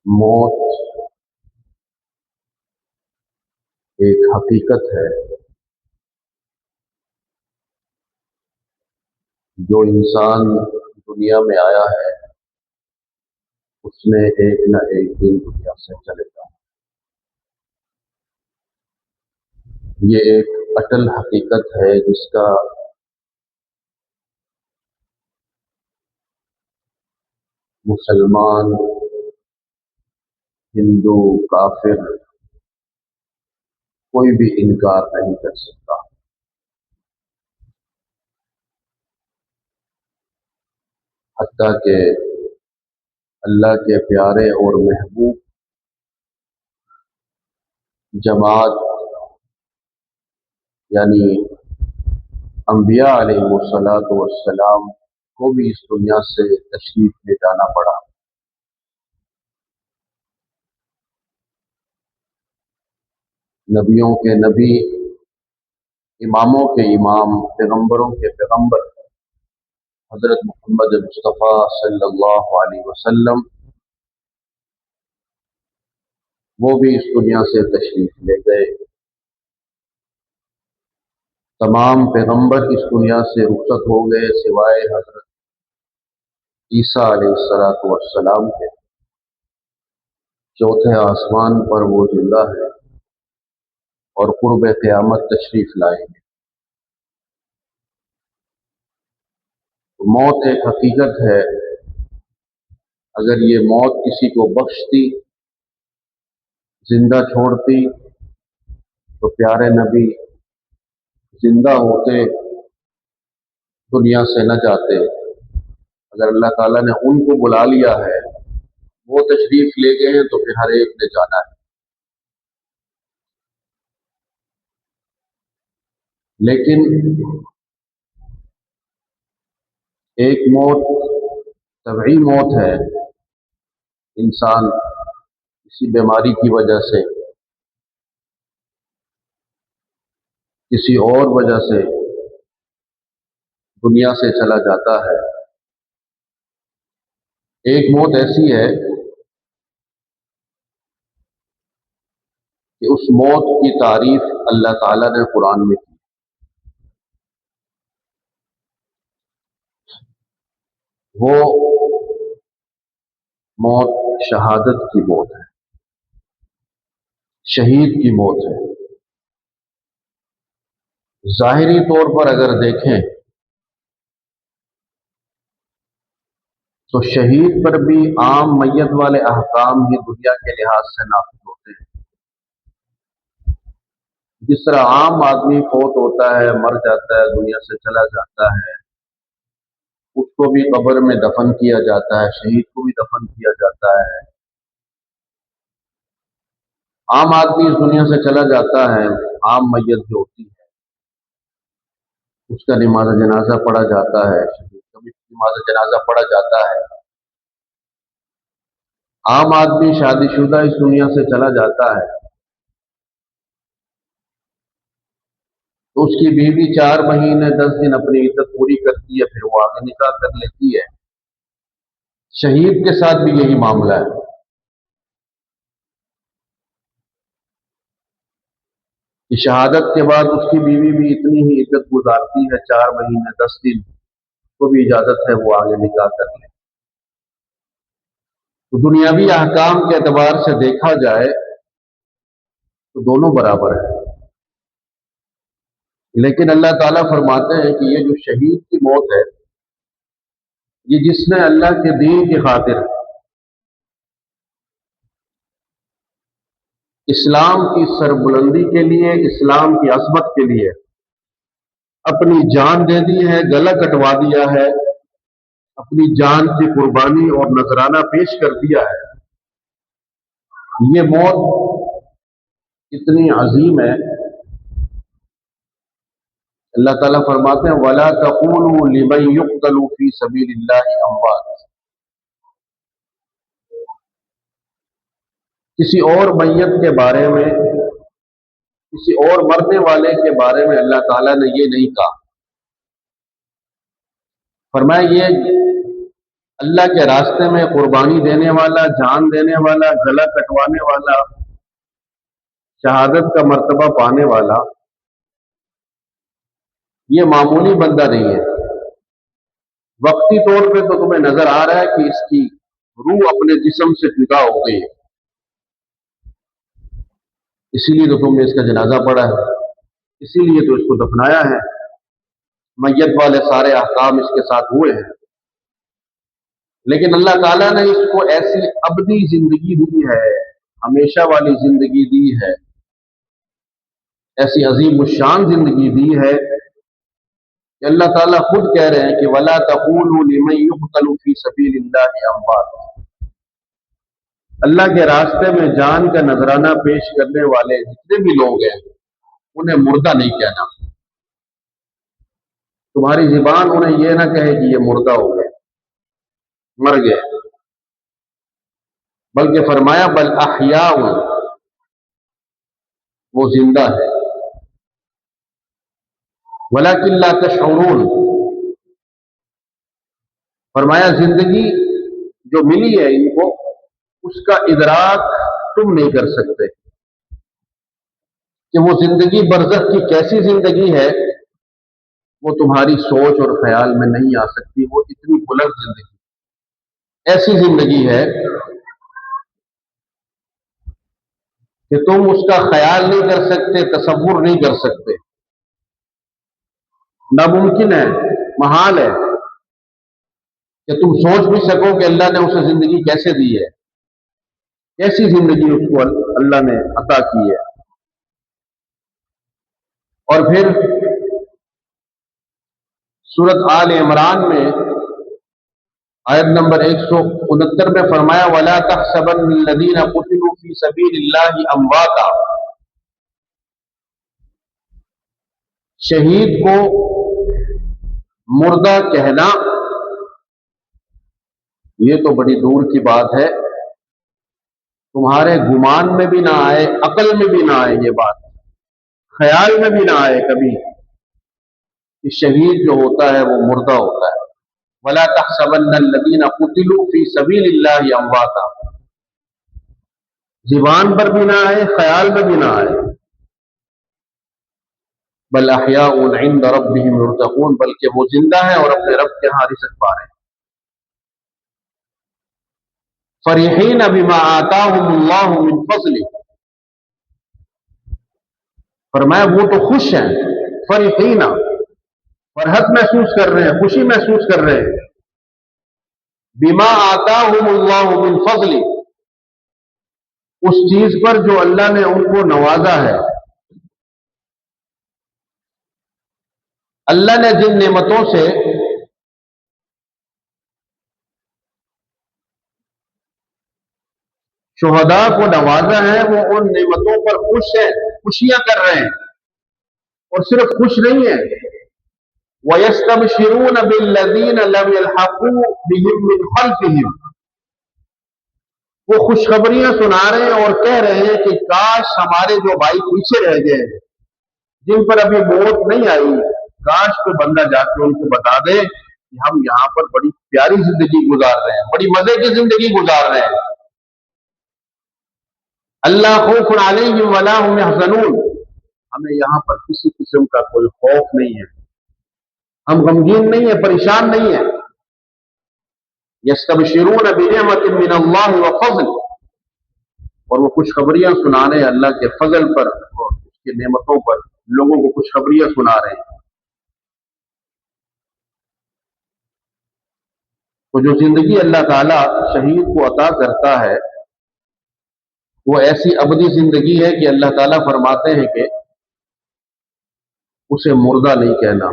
موت ایک حقیقت ہے جو انسان دنیا میں آیا ہے اس نے ایک نہ ایک دن دنیا سے چلے گا۔ یہ ایک اٹل حقیقت ہے جس کا مسلمان، ہندو، کافر کوئی بھی انکار نہیں کر سکتا۔ حتیٰ کہ اللہ کے پیارے اور محبوب جماعت یعنی انبیاء علیہ الصلوۃ والسلام کو بھی اس دنیا سے تشریف لے جانا پڑا۔ نبیوں کے نبی، اماموں کے امام، پیغمبروں کے پیغمبر حضرت محمد مصطفیٰ صلی اللہ علیہ وسلم وہ بھی اس دنیا سے تشریف لے گئے۔ تمام پیغمبر اس دنیا سے رخصت ہو گئے سوائے حضرت عیسیٰ علیہ السلام کے۔ چوتھے آسمان پر وہ زندہ ہے اور قرب قیامت تشریف لائیں گے۔ موت ایک حقیقت ہے۔ اگر یہ موت کسی کو بخشتی، زندہ چھوڑتی تو پیارے نبی زندہ ہوتے، دنیا سے نہ جاتے۔ اگر اللہ تعالیٰ نے ان کو بلا لیا ہے، وہ تشریف لے گئے ہیں، تو پھر ہر ایک نے جانا ہے۔ لیکن ایک موت طبعی موت ہے، انسان کسی بیماری کی وجہ سے، کسی اور وجہ سے دنیا سے چلا جاتا ہے۔ ایک موت ایسی ہے کہ اس موت کی تعریف اللہ تعالیٰ نے قرآن میں کی۔ وہ موت شہادت کی موت ہے، شہید کی موت ہے۔ ظاہری طور پر اگر دیکھیں تو شہید پر بھی عام میت والے احکام ہی دنیا کے لحاظ سے نافذ ہوتے ہیں۔ جس طرح عام آدمی فوت ہوتا ہے، مر جاتا ہے، دنیا سے چلا جاتا ہے، اس کو بھی قبر میں دفن کیا جاتا ہے، شہید کو بھی دفن کیا جاتا ہے۔ عام آدمی اس دنیا سے چلا جاتا ہے، عام میت جو ہوتی ہے اس کا نماز جنازہ پڑھا جاتا ہے، شہید کا بھی نماز جنازہ پڑھا جاتا ہے۔ عام آدمی شادی شدہ اس دنیا سے چلا جاتا ہے تو اس کی بیوی 4 مہینے 10 دن اپنی عدت پوری کرتی ہے، پھر وہ آگے نکاح کر لیتی ہے۔ شہید کے ساتھ بھی یہی معاملہ ہے کہ شہادت کے بعد اس کی بیوی بھی اتنی ہی عدت گزارتی ہے، 4 مہینے 10 دن، کو بھی اجازت ہے وہ آگے نکاح کر لے۔ تو دنیاوی احکام کے اعتبار سے دیکھا جائے تو دونوں برابر ہیں، لیکن اللہ تعالیٰ فرماتے ہیں کہ یہ جو شہید کی موت ہے، یہ جس نے اللہ کے دین کی خاطر، اسلام کی سربلندی کے لیے، اسلام کی عظمت کے لیے اپنی جان دے دی ہے، گلا کٹوا دیا ہے، اپنی جان کی قربانی اور نذرانہ پیش کر دیا ہے، یہ موت اتنی عظیم ہے۔ اللہ تعالیٰ فرماتے ہیں وَلَا تَقُولُوا لِمَن يُقْتَلُ فِي سَبِيلِ اللَّهِ أَمْوَاتٌ، کسی اور میت کے بارے میں، کسی اور مرنے والے کے بارے میں اللہ تعالیٰ نے یہ نہیں کہا۔ فرمایا یہ اللہ کے راستے میں قربانی دینے والا، جان دینے والا، گلا کٹوانے والا، شہادت کا مرتبہ پانے والا، یہ معمولی بندہ نہیں ہے۔ وقتی طور پہ تو تمہیں نظر آ رہا ہے کہ اس کی روح اپنے جسم سے جدا ہو گئی ہے، اسی لیے تو تم نے اس کا جنازہ پڑھا ہے، اسی لیے تو اس کو دفنایا ہے، میت والے سارے احکام اس کے ساتھ ہوئے ہیں۔ لیکن اللہ تعالیٰ نے اس کو ایسی ابدی زندگی دی ہے، ہمیشہ والی زندگی دی ہے، ایسی عظیم الشان زندگی دی ہے کہ اللہ تعالیٰ خود کہہ رہے ہیں کہ وَلَا تَقُولُوا لِمَن يُقْتَلُ فِي سَبِيلِ اللَّهِ أَمْوَاتٌ۔ اللہ کے راستے میں جان کا نذرانہ پیش کرنے والے جتنے بھی لوگ ہیں انہیں مردہ نہیں کہنا۔ تمہاری زبان انہیں یہ نہ کہے کہ یہ مردہ ہو گئے، مر گئے، بلکہ فرمایا بل احیاء، وہ زندہ ہے، ولیکن لا تشعرون، فرمایا زندگی جو ملی ہے ان کو اس کا ادراک تم نہیں کر سکتے کہ وہ زندگی برزخ کی کیسی زندگی ہے، وہ تمہاری سوچ اور خیال میں نہیں آ سکتی۔ وہ اتنی بلند زندگی، ایسی زندگی ہے کہ تم اس کا خیال نہیں کر سکتے، تصور نہیں کر سکتے، ناممکن ہے، محال ہے کہ تم سوچ بھی سکو کہ اللہ نے اسے زندگی کیسے دی ہے، کیسی زندگی اس کو اللہ نے عطا کی ہے۔ اور پھر سورۃ آل عمران میں آیت نمبر 169 میں فرمایا وَلَا تَحْسَبَنَّ الَّذِينَ قُتِلُوا فِي سَبِيلِ اللَّهِ أَمْوَاتًا، شہید کو مردہ کہنا یہ تو بڑی دور کی بات ہے، تمہارے گمان میں بھی نہ آئے، عقل میں بھی نہ آئے، یہ بات خیال میں بھی نہ آئے کبھی کہ شہید جو ہوتا ہے وہ مردہ ہوتا ہے۔ وَلَا تَحْسَبَنَّ الَّذِينَ قُتِلُوا فِي سَبِيلِ اللَّهِ أَمْوَاتًا، زبان پر بھی نہ آئے، خیال میں بھی نہ آئے، بل احیاء عند ربهم يرزقون، بلکہ وہ زندہ ہیں اور اپنے رب کے ہاں رزق پا رہے ہیں۔ فرحین بما آتاهم اللہ من فضلہ، فرمایا وہ تو خوش ہیں، فرحین، فرحت محسوس کر رہے ہیں، خوشی محسوس کر رہے ہیں، بما آتاهم اللہ من فضلہ، اس چیز پر جو اللہ نے ان کو نوازا ہے، اللہ نے جن نعمتوں سے شہداء کو نوازا ہے وہ ان نعمتوں پر خوش ہیں، خوشیاں کر رہے ہیں، اور صرف خوش نہیں ہیں، وَيَسْتَبْشِرُونَ بِالَّذِينَ لَمْ يَلْحَقُوا بِهِم مِّنْ خَلْفِهِمْ، وہ خوشخبریاں سنا رہے ہیں اور کہہ رہے ہیں کہ کاش ہمارے جو بھائی پیچھے رہ گئے ہیں، جن پر ابھی موت نہیں آئی، کاش کوئی بندہ جا کے ان کو بتا دے کہ ہم یہاں پر بڑی پیاری زندگی گزار رہے ہیں، بڑی مزے کی زندگی گزار رہے ہیں، اللہ خوف علیہم ولا هم يحزنون، ہمیں یہاں پر کسی قسم کا کوئی خوف نہیں ہے، ہم غمگین نہیں ہیں، پریشان نہیں ہیں۔ یستبشرون بنعمت من اللہ وفضل، اور وہ خوشخبریاں سنانے اللہ کے فضل پر اور اس کی نعمتوں پر لوگوں کو خوشخبریاں سنا رہے ہیں۔ تو جو زندگی اللہ تعالیٰ شہید کو عطا کرتا ہے وہ ایسی ابدی زندگی ہے کہ اللہ تعالیٰ فرماتے ہیں کہ اسے مردہ نہیں کہنا،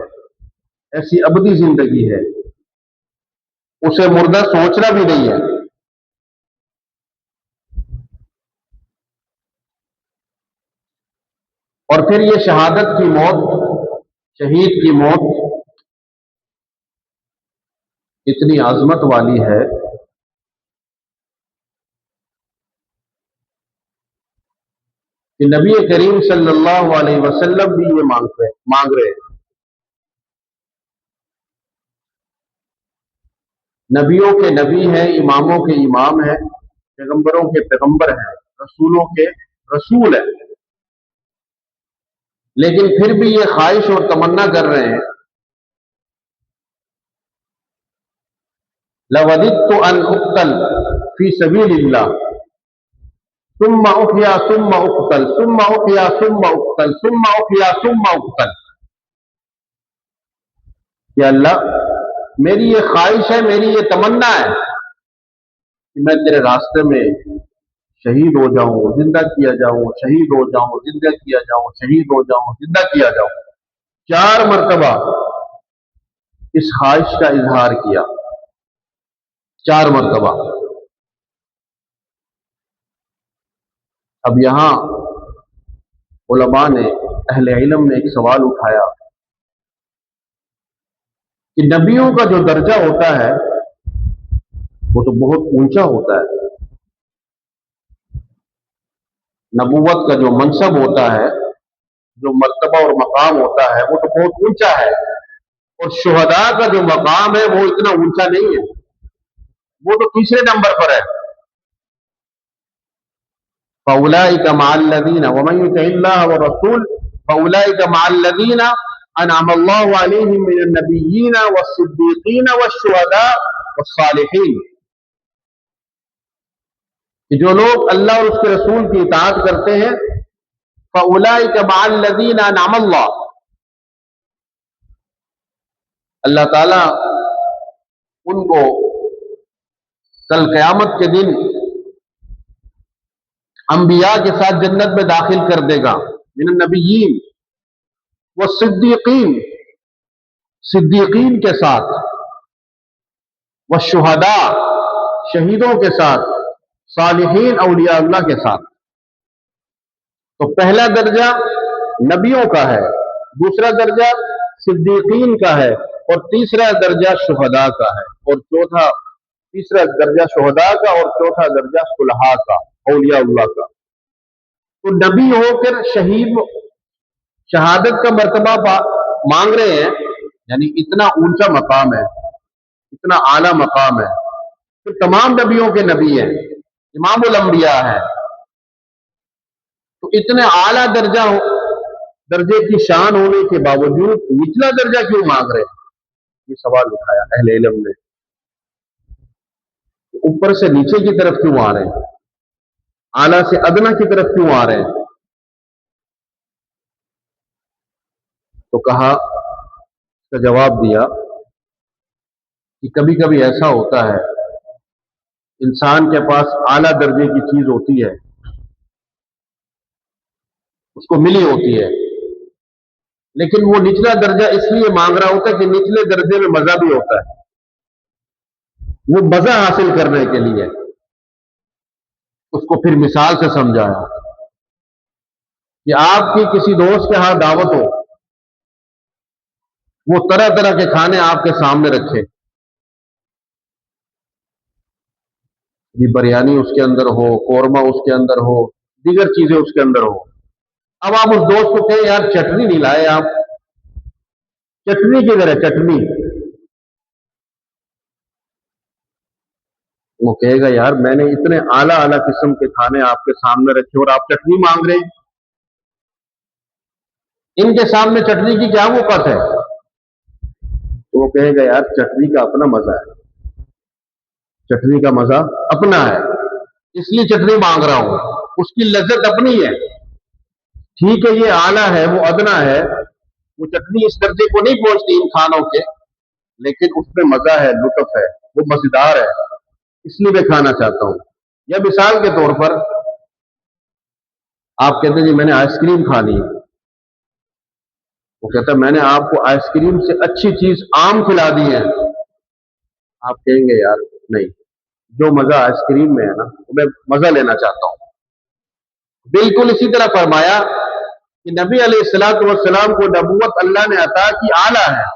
ایسی ابدی زندگی ہے، اسے مردہ سوچنا بھی نہیں ہے۔ اور پھر یہ شہادت کی موت، شہید کی موت اتنی عظمت والی ہے کہ نبی کریم صلی اللہ علیہ وسلم بھی یہ مانگ رہے ہیں۔ نبیوں کے نبی ہیں، اماموں کے امام ہیں، پیغمبروں کے پیغمبر ہیں، رسولوں کے رسول ہیں، لیکن پھر بھی یہ خواہش اور تمنا کر رہے ہیں لَوَدِدتُّ أَنْ أُقْتَلَ فِي سَبِيلِ اللَّهِ ثُمَّ أُحْيَا ثُمَّ أُقْتَلْ ثُمَّ أُحْيَا ثُمَّ أُقْتَلْ ثُمَّ أُحْيَا ثُمَّ أُقْتَلْ۔ کہ اللہ میری یہ خواہش ہے، میری یہ تمنا ہے کہ میں تیرے راستے میں شہید ہو جاؤں، زندہ کیا جاؤں، شہید ہو جاؤں، زندہ کیا جاؤں، شہید ہو جاؤں، زندہ کیا جاؤں۔ 4 مرتبہ اس خواہش کا اظہار کیا، 4 مرتبہ۔ اب یہاں علماء نے، اہل علم نے ایک سوال اٹھایا کہ نبیوں کا جو درجہ ہوتا ہے وہ تو بہت اونچا ہوتا ہے، نبوت کا جو منصب ہوتا ہے، جو مرتبہ اور مقام ہوتا ہے وہ تو بہت اونچا ہے، اور شہداء کا جو مقام ہے وہ اتنا اونچا نہیں ہے، وہ تو تیسرے نمبر پر ہے۔ فَأُولَٰئِكَ مَعَ الَّذِينَ وَمَن يُطِعِ اللَّهَ وَالرَّسُولَ فَأُولَٰئِكَ مَعَ الَّذِينَ أَنْعَمَ اللَّهُ عَلَيْهِم مِّنَ النَّبِيِّينَ وَالصِّدِّيقِينَ وَالشُّهَدَاءِ وَالصَّالِحِينَ، کہ جو لوگ اللہ اور اس کے رسول کی اطاعت کرتے ہیں، فَأُولَٰئِكَ مَعَ الَّذِينَ أَنْعَمَ اللَّهُ، اللہ تعالیٰ ان کو کل قیامت کے دن انبیاء کے ساتھ جنت میں داخل کر دے گا، من النبیین والصدیقین، صدیقین کے ساتھ، والشہداء، شہیدوں کے ساتھ، صالحین، اولیاء اللہ کے ساتھ۔ تو پہلا درجہ نبیوں کا ہے، دوسرا درجہ صدیقین کا ہے، اور تیسرا درجہ شہداء کا ہے، اور تیسرا درجہ شہداء کا اور چوتھا درجہ صلحاء کا، اولیاء اللہ کا۔ تو نبی ہو کر شہادت کا مرتبہ مانگ رہے ہیں، یعنی اتنا اونچا مقام ہے، اتنا اعلیٰ مقام ہے۔ پھر تمام نبیوں کے نبی ہیں، امام الانبیاء ہیں، تو اتنے اعلیٰ درجے کی شان ہونے کے باوجود نچلا درجہ کیوں مانگ رہے ہیں؟ یہ سوال اٹھایا اہل علم نے۔ اوپر سے نیچے کی طرف کیوں آ رہے ہیں؟ اعلیٰ سے ادنا کی طرف کیوں آ رہے ہیں؟ تو کہا، اس کا جواب دیا کہ کبھی کبھی ایسا ہوتا ہے انسان کے پاس اعلیٰ درجے کی چیز ہوتی ہے، اس کو ملی ہوتی ہے، لیکن وہ نچلا درجہ اس لیے مانگ رہا ہوتا ہے کہ نچلے درجے میں مزہ بھی ہوتا ہے، وہ مزہ حاصل کرنے کے لیے اس کو پھر مثال سے سمجھایا کہ آپ کی کسی دوست کے ہاں دعوت ہو، وہ طرح طرح کے کھانے آپ کے سامنے رکھے، بریانی اس کے اندر ہو، قورمہ اس کے اندر ہو، دیگر چیزیں اس کے اندر ہو۔ اب آپ اس دوست کو کہیں یار چٹنی نہیں لائے، آپ چٹنی کدھر ہے چٹنی؟ وہ کہے گا یار میں نے اتنے اعلیٰ اعلیٰ قسم کے کھانے آپ کے سامنے رکھے اور آپ چٹنی مانگ رہے ہیں، ان کے سامنے چٹنی کی کیا وقت ہے؟ تو وہ کہے گا یار چٹنی کا اپنا مزہ ہے، چٹنی کا مزہ اپنا ہے، اس لیے چٹنی مانگ رہا ہوں، اس کی لذت اپنی ہے۔ ٹھیک ہے یہ اعلیٰ ہے، وہ ادنا ہے، وہ چٹنی اس درجے کو نہیں پہنچتی ان کھانوں کے، لیکن اس میں مزہ ہے، لطف ہے، وہ مزیدار ہے، اس لیے میں کھانا چاہتا ہوں۔ یا مثال کے طور پر آپ کہتے ہیں جی میں نے آئس کریم کھانی ہے، وہ کہتا ہے میں نے آپ کو آئس کریم سے اچھی چیز آم کھلا دی ہے، آپ کہیں گے یار نہیں، جو مزہ آئس کریم میں ہے نا میں مزہ لینا چاہتا ہوں۔ بالکل اسی طرح فرمایا کہ نبی علیہ الصلوۃ والسلام کو نبوت اللہ نے عطا کی اعلیٰ ہے،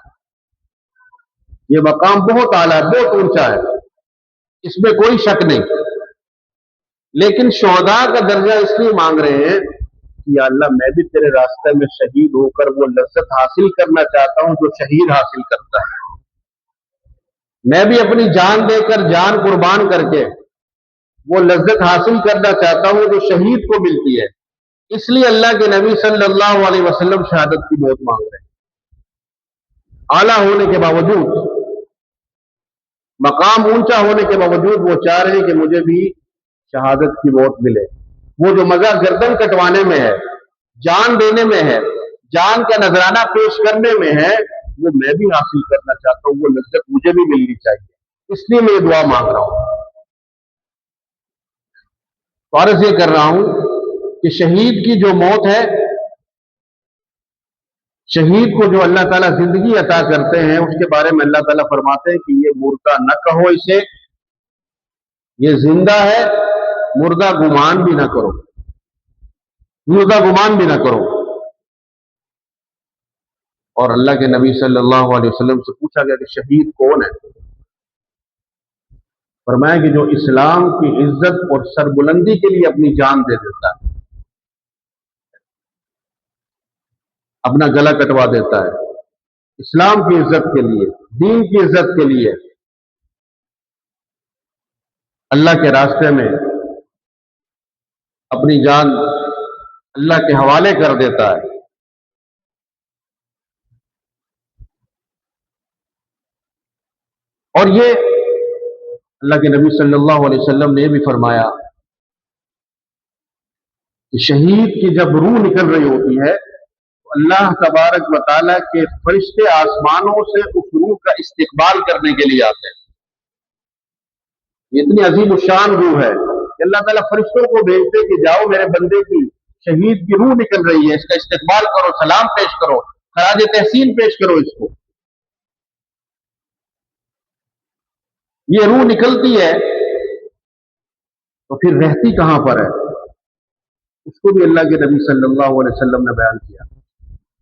یہ مقام بہت اعلیٰ ہے، بہت اونچا ہے، اس میں کوئی شک نہیں، لیکن شہداء کا درجہ اس لیے مانگ رہے ہیں کہ یا اللہ میں بھی تیرے راستے میں شہید ہو کر وہ لذت حاصل کرنا چاہتا ہوں جو شہید حاصل کرتا ہے۔ میں بھی اپنی جان دے کر، جان قربان کر کے وہ لذت حاصل کرنا چاہتا ہوں جو شہید کو ملتی ہے۔ اس لیے اللہ کے نبی صلی اللہ علیہ وسلم شہادت کی موت مانگ رہے ہیں، اعلیٰ ہونے کے باوجود، مقام اونچا ہونے کے باوجود وہ چاہ رہے ہیں کہ مجھے بھی شہادت کی موت ملے۔ وہ جو مزہ گردن کٹوانے میں ہے، جان دینے میں ہے، جان کا نذرانہ پیش کرنے میں ہے، وہ میں بھی حاصل کرنا چاہتا ہوں، وہ لذت مجھے بھی ملنی چاہیے۔ اس لیے میں یہ دعا مانگ رہا ہوں۔ عرض یہ کر رہا ہوں کہ شہید کی جو موت ہے، شہید کو جو اللہ تعالیٰ زندگی عطا کرتے ہیں، اس کے بارے میں اللہ تعالیٰ فرماتے ہیں کہ یہ مردہ نہ کہو اسے، یہ زندہ ہے، مردہ گمان بھی نہ کرو، مردہ گمان بھی نہ کرو۔ اور اللہ کے نبی صلی اللہ علیہ وسلم سے پوچھا گیا کہ شہید کون ہے؟ فرمایا کہ جو اسلام کی عزت اور سربلندی کے لیے اپنی جان دے دیتا ہے، اپنا گلا کٹوا دیتا ہے، اسلام کی عزت کے لیے، دین کی عزت کے لیے، اللہ کے راستے میں اپنی جان اللہ کے حوالے کر دیتا ہے۔ اور یہ اللہ کے نبی صلی اللہ علیہ وسلم نے یہ بھی فرمایا کہ شہید کی جب روح نکل رہی ہوتی ہے تو اللہ تبارک و تعالیٰ کے فرشتے آسمانوں سے اس روح کا استقبال کرنے کے لیے آتے ہیں۔ یہ اتنی عظیم الشان روح ہے کہ اللہ تعالیٰ فرشتوں کو بھیجتے کہ جاؤ میرے بندے کی شہید کی روح نکل رہی ہے، اس کا استقبال کرو، سلام پیش کرو، خراج تحسین پیش کرو اس کو۔ یہ روح نکلتی ہے تو پھر رہتی کہاں پر ہے؟ اس کو بھی اللہ کے نبی صلی اللہ علیہ وسلم نے بیان کیا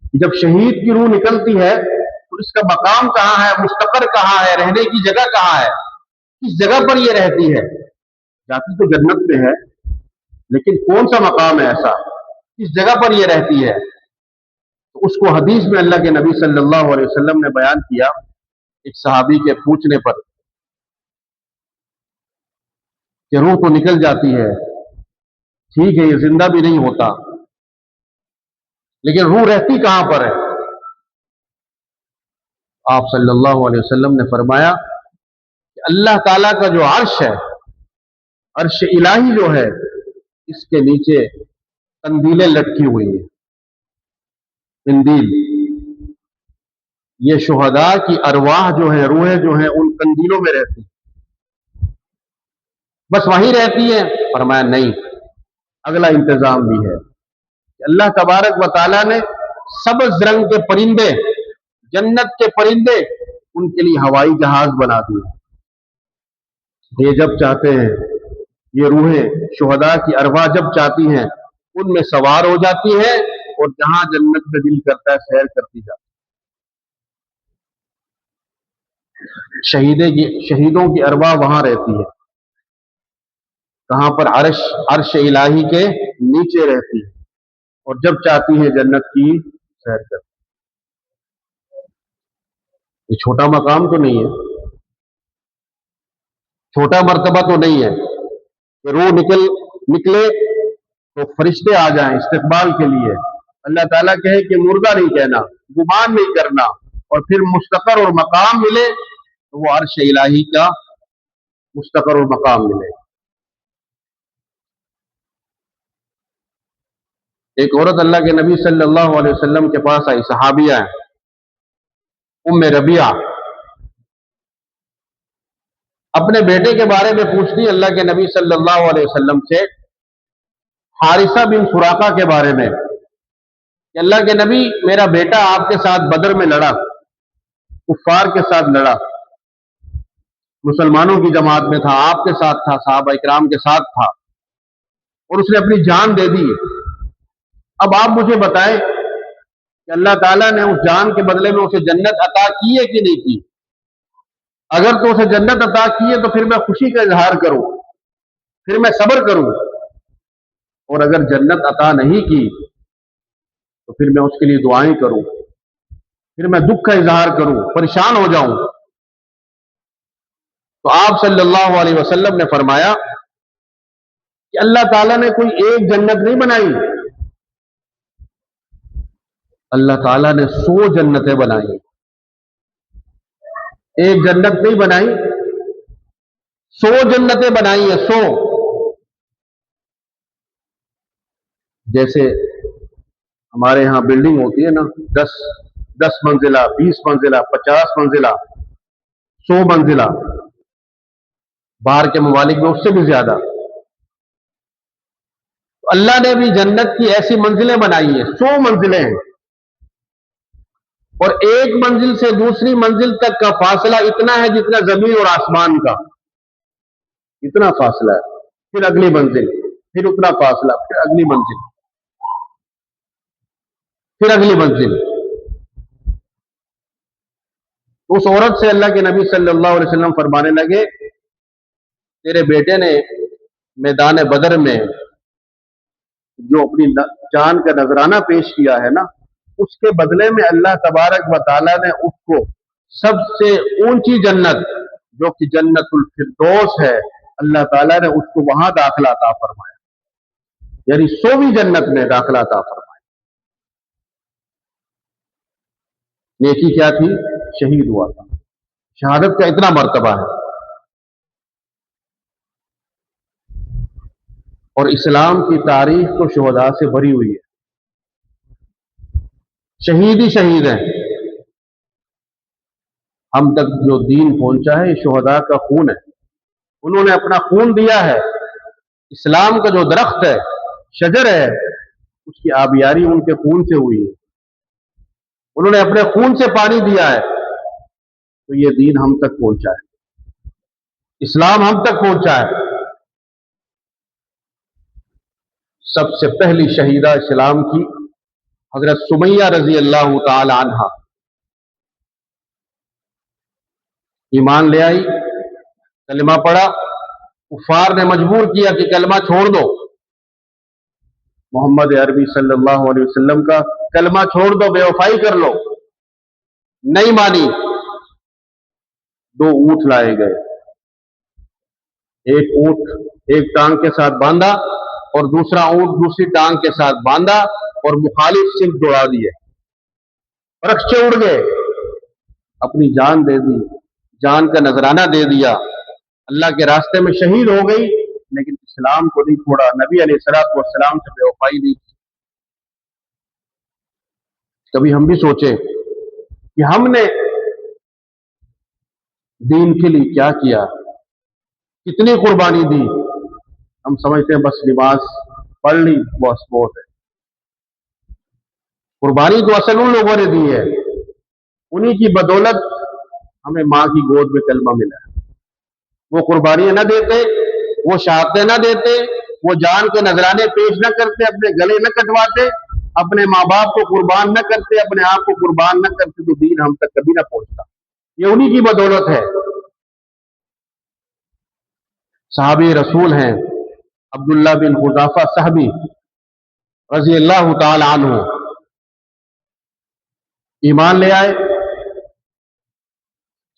کہ جب شہید کی روح نکلتی ہے تو اس کا مقام کہاں ہے، مستقر کہاں ہے، رہنے کی جگہ کہاں ہے، کس جگہ پر یہ رہتی ہے؟ جاتی تو جنت میں ہے، لیکن کون سا مقام ہے ایسا، کس جگہ پر یہ رہتی ہے؟ تو اس کو حدیث میں اللہ کے نبی صلی اللہ علیہ وسلم نے بیان کیا۔ ایک صحابی کے پوچھنے پر کہ روح تو نکل جاتی ہے، ٹھیک ہے یہ زندہ بھی نہیں ہوتا، لیکن روح رہتی کہاں پر ہے؟ آپ صلی اللہ علیہ وسلم نے فرمایا کہ اللہ تعالیٰ کا جو عرش ہے، عرش الہی جو ہے، اس کے نیچے قندیلیں لٹکی ہوئی ہیں، قندیل، یہ شہداء کی ارواح جو ہیں، روحیں جو ہیں، ان قندیلوں میں رہتی ہیں، بس وہیں رہتی ہیں؟ فرمایا نہیں، اگلا انتظام بھی ہے کہ اللہ تبارک و تعالیٰ نے سبز رنگ کے پرندے، جنت کے پرندے، ان کے لیے ہوائی جہاز بنا دیے۔ یہ جب چاہتے ہیں، یہ روحیں شہداء کی ارواح جب چاہتی ہیں ان میں سوار ہو جاتی ہیں اور جہاں جنت میں دل کرتا ہے سیر کرتی جاتی ہے۔ شہیدوں کی ارواح وہاں رہتی ہے، کہاں پر؟ عرش الہی کے نیچے رہتی ہے، اور جب چاہتی ہے جنت کی سیر کرتی ہے۔ یہ چھوٹا مقام تو نہیں ہے، چھوٹا مرتبہ تو نہیں ہے کہ روح نکلے تو فرشتے آ جائیں استقبال کے لیے، اللہ تعالیٰ کہے کہ مردہ نہیں کہنا، گمان نہیں کرنا، اور پھر مستقر اور مقام ملے تو وہ عرش الہی کا مستقر اور مقام ملے۔ ایک عورت اللہ کے نبی صلی اللہ علیہ وسلم کے پاس آئی، صحابیہ ہیں، ام ربیعہ، اپنے بیٹے کے بارے میں پوچھتی اللہ کے نبی صلی اللہ علیہ وسلم سے، حارثہ بن سراقہ کے بارے میں، کہ اللہ کے نبی میرا بیٹا آپ کے ساتھ بدر میں لڑا، کفار کے ساتھ لڑا، مسلمانوں کی جماعت میں تھا، آپ کے ساتھ تھا، صحابہ اکرام کے ساتھ تھا، اور اس نے اپنی جان دے دی۔ اب آپ مجھے بتائیں کہ اللہ تعالیٰ نے اس جان کے بدلے میں اسے جنت عطا کی ہے کہ نہیں کی؟ اگر تو اسے جنت عطا کی ہے تو پھر میں خوشی کا اظہار کروں، پھر میں صبر کروں، اور اگر جنت عطا نہیں کی تو پھر میں اس کے لیے دعائیں کروں، پھر میں دکھ کا اظہار کروں، پریشان ہو جاؤں۔ تو آپ صلی اللہ علیہ وسلم نے فرمایا کہ اللہ تعالیٰ نے کوئی ایک جنت نہیں بنائی، اللہ تعالیٰ نے 100 جنتیں بنائی، ایک جنت نہیں بنائی، 100 جنتیں بنائی ہیں، 100۔ جیسے ہمارے ہاں بلڈنگ ہوتی ہے نا، 10 منزلہ، 20 منزلہ، 50 منزلہ، 100 منزلہ، باہر کے ممالک میں اس سے بھی زیادہ۔ اللہ نے بھی جنت کی ایسی منزلیں بنائی ہیں، 100 منزلیں ہیں، اور ایک منزل سے دوسری منزل تک کا فاصلہ اتنا ہے جتنا زمین اور آسمان کا، اتنا فاصلہ ہے۔ پھر اگلی منزل، پھر اتنا فاصلہ، پھر اگلی منزل، پھر اگلی منزل۔ اس عورت سے اللہ کے نبی صلی اللہ علیہ وسلم فرمانے لگے، تیرے بیٹے نے میدان بدر میں جو اپنی جان کا نذرانہ پیش کیا ہے نا، اس کے بدلے میں اللہ تبارک و تعالیٰ نے اس کو سب سے اونچی جنت جو کہ جنت الفردوس ہے، اللہ تعالیٰ نے اس کو وہاں داخلہ عطا فرمایا، یعنی 100ویں جنت میں داخلہ عطا فرمایا۔ نیکی کیا تھی؟ شہید ہوا تھا۔ شہادت کا اتنا مرتبہ ہے، اور اسلام کی تاریخ تو شہداء سے بھری ہوئی ہے، شہید ہی شہید ہیں۔ ہم تک جو دین پہنچا ہے یہ شہداء کا خون ہے، انہوں نے اپنا خون دیا ہے۔ اسلام کا جو درخت ہے، شجر ہے، اس کی آبیاری ان کے خون سے ہوئی ہے، انہوں نے اپنے خون سے پانی دیا ہے، تو یہ دین ہم تک پہنچا ہے، اسلام ہم تک پہنچا ہے۔ سب سے پہلی شہیدہ اسلام کی حضرت سمیہ رضی اللہ تعالی عنہا ایمان لے آئی، کلمہ پڑھا، کفار نے مجبور کیا کہ کلمہ چھوڑ دو، محمد عربی صلی اللہ علیہ وسلم کا کلمہ چھوڑ دو، بے وفائی کر لو، نہیں مانی۔ 2 اونٹ لائے گئے، ایک اونٹ ایک ٹانگ کے ساتھ باندھا اور دوسرا اونٹ دوسری ٹانگ کے ساتھ باندھا اور مخالف سمت دوڑا دیے، رخچے اڑ گئے، اپنی جان دے دی، جان کا نذرانہ دے دیا، اللہ کے راستے میں شہید ہو گئی، لیکن اسلام کو نہیں چھوڑا، نبی علیہ الصلوۃ والسلام سے بے وفائی نہیں کی۔ کبھی ہم بھی سوچیں کہ ہم نے دین کے لیے کیا کیا، کتنی قربانی دی۔ ہم سمجھتے ہیں بس نماز پڑھ لی بس بہت ہے، قربانی تو اصل ان لوگوں نے دی ہے، انہی کی بدولت ہمیں ماں کی گود میں کلمہ ملا ہے۔ وہ قربانیاں نہ دیتے، وہ شہادتیں نہ دیتے، وہ جان کے نذرانے پیش نہ کرتے، اپنے گلے نہ کٹواتے، اپنے ماں باپ کو قربان نہ کرتے، اپنے آپ کو قربان نہ کرتے، تو دین ہم تک کبھی نہ پہنچتا۔ یہ انہی کی بدولت ہے۔ صحابی رسول ہیں عبداللہ بن حذافہ صحابی رضی اللہ تعالی عنہ، ایمان لے آئے۔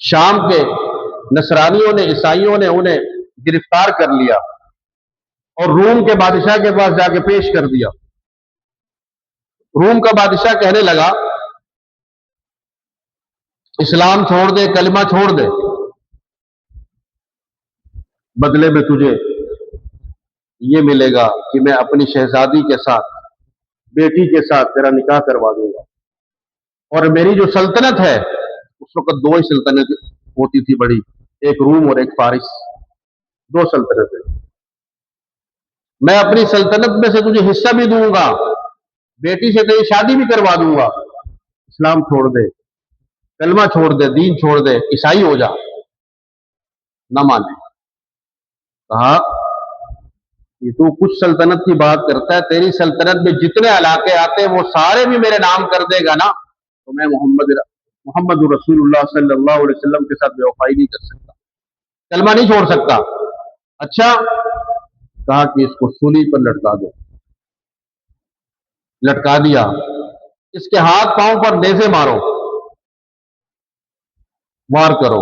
شام کے نصرانیوں نے، عیسائیوں نے انہیں گرفتار کر لیا اور روم کے بادشاہ کے پاس جا کے پیش کر دیا۔ روم کا بادشاہ کہنے لگا اسلام چھوڑ دے، کلمہ چھوڑ دے، بدلے میں تجھے یہ ملے گا کہ میں اپنی شہزادی کے ساتھ، بیٹی کے ساتھ تیرا نکاح کروا دوں گا، اور میری جو سلطنت ہے، اس وقت 2 ہی سلطنت ہوتی تھی بڑی، ایک روم اور ایک فارس، 2 سلطنتیں، میں اپنی سلطنت میں سے تجھے حصہ بھی دوں گا، بیٹی سے تیری شادی بھی کروا دوں گا، اسلام چھوڑ دے، کلمہ چھوڑ دے، دین چھوڑ دے، عیسائی ہو جا۔ نہ مانے، کہا کہ تو کچھ سلطنت کی بات کرتا ہے، تیری سلطنت میں جتنے علاقے آتے ہیں وہ سارے بھی میرے نام کر دے گا نا، تو میں محمد رسول اللہ صلی اللہ علیہ وسلم کے ساتھ بے وفائی نہیں کر سکتا، کلمہ نہیں چھوڑ سکتا۔ اچھا، کہا کہ اس کو سولی پر لٹکا دو، لٹکا دیا، اس کے ہاتھ پاؤں پر نیزے مارو، وار کرو،